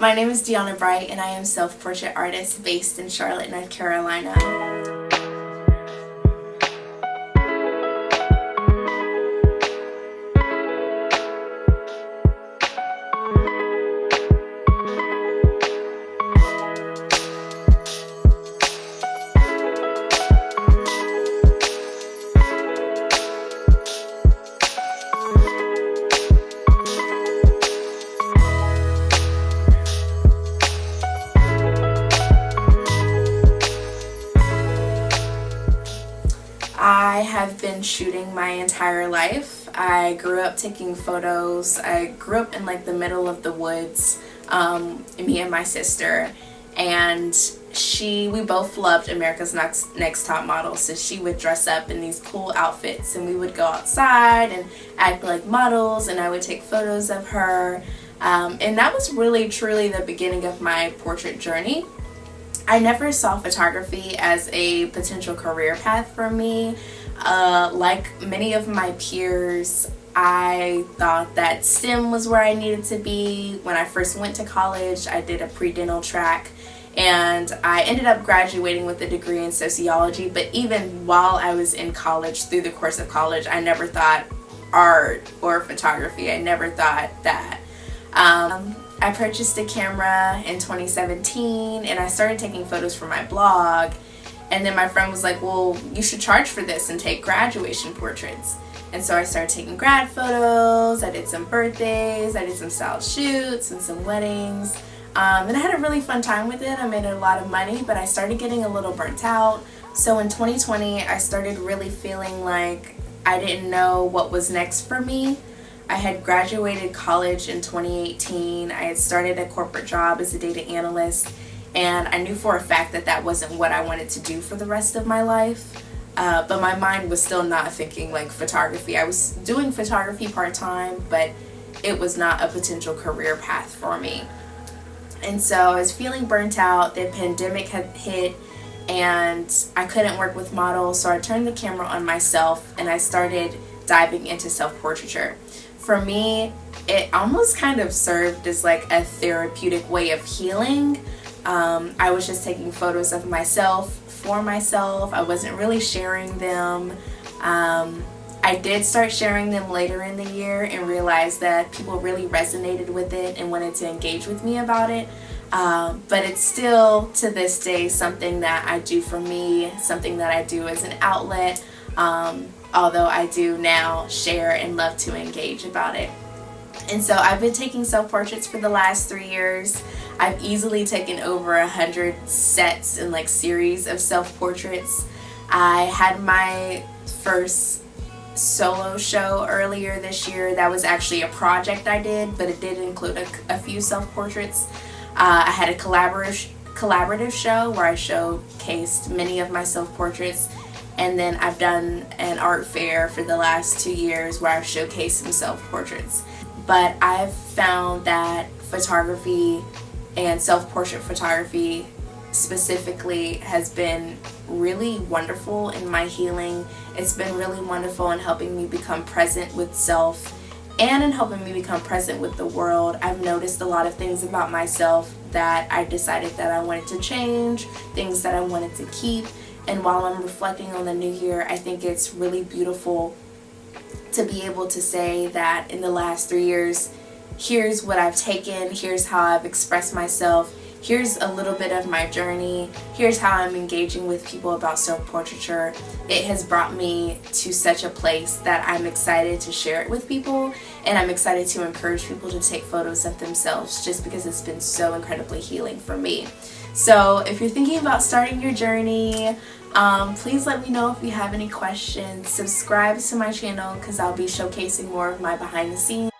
My name is Dionna Bright and I am a self-portrait artist based in Charlotte, North Carolina. I have been shooting my entire life. I grew up taking photos. I grew up in like the middle of the woods, me and my sister, and we both loved America's Next Top Model, so she would dress up in these cool outfits and we would go outside and act like models and I would take photos of her, and that was really truly the beginning of my portrait journey. I never saw photography as a potential career path for me. Like many of my peers, I thought that STEM was where I needed to be. When I first went to college, I did a pre-dental track and I ended up graduating with a degree in sociology, but even while I was in college, through the course of college, I never thought art or photography. I never thought that. I purchased a camera in 2017 and I started taking photos for my blog, and then my friend was like, well, you should charge for this and take graduation portraits. And so I started taking grad photos, I did some birthdays, I did some style shoots and some weddings, and I had a really fun time with it. I made a lot of money, but I started getting a little burnt out. So in 2020 I started really feeling like I didn't know what was next for me. I had graduated college in 2018. I had started a corporate job as a data analyst, and I knew for a fact that that wasn't what I wanted to do for the rest of my life. But my mind was still not thinking like photography. I was doing photography part-time, but it was not a potential career path for me. And so I was feeling burnt out. The pandemic had hit and I couldn't work with models, so I turned the camera on myself and I started diving into self-portraiture. For me, it almost kind of served as like a therapeutic way of healing. I was just taking photos of myself for myself. I wasn't really sharing them. I did start sharing them later in the year and realized that people really resonated with it and wanted to engage with me about it. But it's still, to this day, something that I do for me, something that I do as an outlet. Although I do now share and love to engage about it. And so I've been taking self-portraits for the last 3 years. I've easily taken over 100 sets and like series of self-portraits. I had my first solo show earlier this year. That was actually a project I did, but it did include a few self-portraits. I had a collaborative show where I showcased many of my self-portraits. And then I've done an art fair for the last 2 years where I've showcased some self-portraits. But I've found that photography and self-portrait photography specifically has been really wonderful in my healing. It's been really wonderful in helping me become present with self and in helping me become present with the world. I've noticed a lot of things about myself that I decided that I wanted to change, things that I wanted to keep. And while I'm reflecting on the new year, I think it's really beautiful to be able to say that in the last 3 years, here's what I've taken, here's how I've expressed myself, here's a little bit of my journey, here's how I'm engaging with people about self-portraiture. It has brought me to such a place that I'm excited to share it with people, and I'm excited to encourage people to take photos of themselves just because it's been so incredibly healing for me. So if you're thinking about starting your journey, please let me know if you have any questions. Subscribe to my channel because I'll be showcasing more of my behind the scenes.